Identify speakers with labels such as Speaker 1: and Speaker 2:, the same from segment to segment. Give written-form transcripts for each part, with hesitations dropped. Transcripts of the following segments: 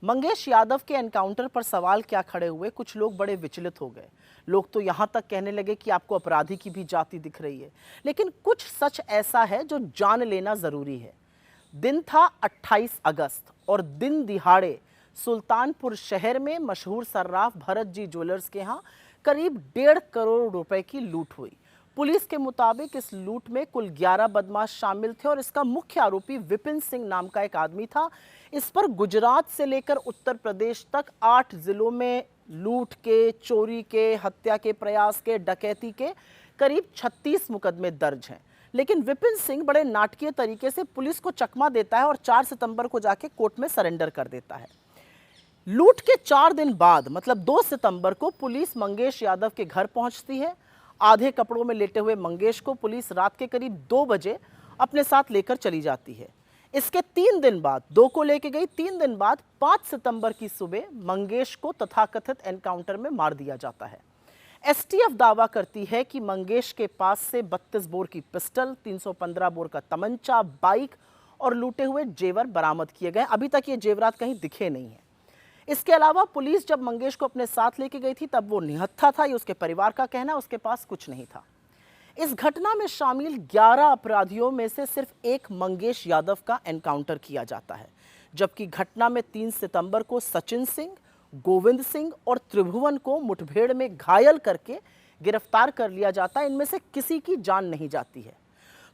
Speaker 1: मंगेश यादव के एनकाउंटर पर सवाल क्या खड़े हुए, कुछ लोग बड़े विचलित हो गए। लोग तो यहां तक कहने लगे कि आपको अपराधी की भी जाति दिख रही है, लेकिन कुछ सच ऐसा है जो जान लेना जरूरी है। दिन था 28 अगस्त और दिन दिहाड़े सुल्तानपुर शहर में मशहूर सर्राफ भरत जी ज्वेलर्स के यहाँ करीब 1.5 करोड़ रुपए की लूट हुई। पुलिस के मुताबिक इस लूट में कुल 11 बदमाश शामिल थे और इसका मुख्य आरोपी विपिन सिंह नाम का एक आदमी था। इस पर गुजरात से लेकर उत्तर प्रदेश तक 8 जिलों में लूट के, चोरी के, हत्या के प्रयास के, डकैती के करीब 36 मुकदमे दर्ज हैं। लेकिन विपिन सिंह बड़े नाटकीय तरीके से पुलिस को चकमा देता है और 4 सितंबर को जाके कोर्ट में सरेंडर कर देता है। लूट के 4 दिन बाद मतलब 2 सितंबर को पुलिस मंगेश यादव के घर पहुंचती है। आधे कपड़ों में लेटे हुए मंगेश को पुलिस रात के करीब 2 बजे अपने साथ लेकर चली जाती है। इसके 3 दिन बाद, 2 को लेके गई, 3 दिन बाद 5 सितंबर की सुबह मंगेश को तथाकथित एनकाउंटर में मार दिया जाता है। एसटीएफ दावा करती है कि मंगेश के पास से 32 बोर की पिस्टल, 315 बोर का तमंचा, बाइक और लूटे हुए जेवर बरामद किए गए। अभी तक ये जेवरात कहीं दिखे नहीं है। इसके अलावा पुलिस जब मंगेश को अपने साथ लेके गई थी तब वो निहत्था था, ये उसके परिवार का कहना है, उसके पास कुछ नहीं था। इस घटना में शामिल 11 अपराधियों में से सिर्फ एक मंगेश यादव का एनकाउंटर किया जाता है, जबकि घटना में 3 सितंबर को सचिन सिंह, गोविंद सिंह और त्रिभुवन को मुठभेड़ में घायल करके गिरफ्तार कर लिया जाता है। इनमें से किसी की जान नहीं जाती है।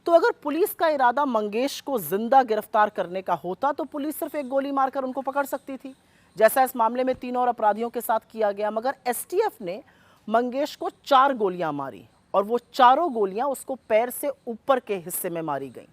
Speaker 1: तो अगर पुलिस का इरादा मंगेश को जिंदा गिरफ्तार करने का होता तो पुलिस सिर्फ एक गोली मारकर उनको पकड़ सकती थी, जैसा इस मामले में 3 और अपराधियों के साथ किया गया। मगर एसटीएफ ने मंगेश को 4 गोलियां मारी और वो चारों गोलियां उसको पैर से ऊपर के हिस्से में मारी गईं।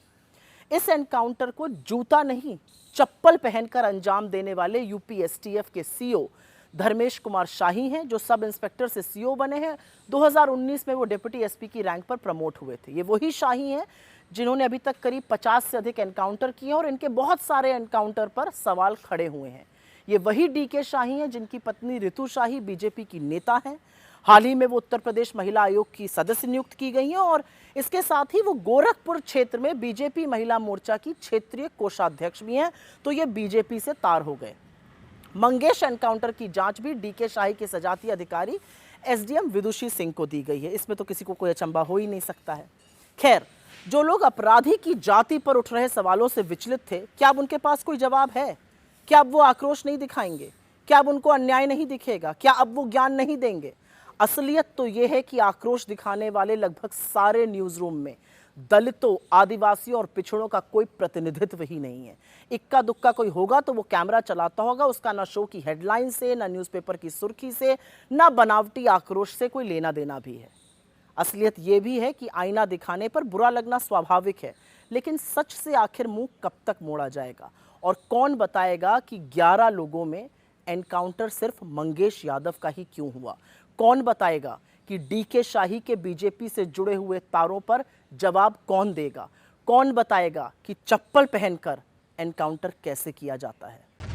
Speaker 1: इस एनकाउंटर को जूता नहीं, चप्पल पहनकर अंजाम देने वाले यूपी एसटीएफ के सीओ धर्मेश कुमार शाही हैं, जो सब इंस्पेक्टर से सीओ बने हैं। 2019 में वो डिप्टी एसपी की रैंक पर प्रमोट हुए थे। ये वही शाही हैं जिन्होंने अभी तक करीब 50 से अधिक एनकाउंटर किए और इनके बहुत सारे एनकाउंटर पर सवाल खड़े हुए हैं। ये वही डीके शाही हैं जिनकी पत्नी रितु शाही बीजेपी की नेता हैं। हाल ही में वो उत्तर प्रदेश महिला आयोग की सदस्य नियुक्त की गई हैं और इसके साथ ही वो गोरखपुर क्षेत्र में बीजेपी महिला मोर्चा की क्षेत्रीय कोषाध्यक्ष भी हैं। तो ये बीजेपी से तार हो गए। मंगेश एनकाउंटर की जांच भी डीके शाही के सजातीय अधिकारी एसडीएम विदुषी सिंह को दी गई है। इसमें तो किसी को कोई अचंभा हो ही नहीं सकता है। खैर, जो लोग अपराधी की जाति पर उठ रहे सवालों से विचलित थे, क्या अब उनके पास कोई जवाब है? क्या अब वो आक्रोश नहीं दिखाएंगे? क्या अब उनको अन्याय नहीं दिखेगा? क्या अब वो ज्ञान नहीं देंगे? असलियत तो ये है कि आक्रोश दिखाने वाले लगभग सारे न्यूज रूम में दलितों, आदिवासियों और पिछड़ों का कोई प्रतिनिधित्व ही नहीं है। इक्का दुक्का कोई होगा तो वो कैमरा चलाता होगा, उसका ना शो की हेडलाइन से, ना न्यूज़पेपर की सुर्खी से, ना बनावटी आक्रोश से कोई लेना देना भी है। असलियत ये भी है कि आईना दिखाने पर बुरा लगना स्वाभाविक है, लेकिन सच से आखिर मुंह कब तक मोड़ा जाएगा? और कौन बताएगा कि 11 लोगों में एनकाउंटर सिर्फ मंगेश यादव का ही क्यों हुआ? कौन बताएगा कि डीके शाही के बीजेपी से जुड़े हुए तारों पर जवाब कौन देगा? कौन बताएगा कि चप्पल पहनकर एनकाउंटर कैसे किया जाता है?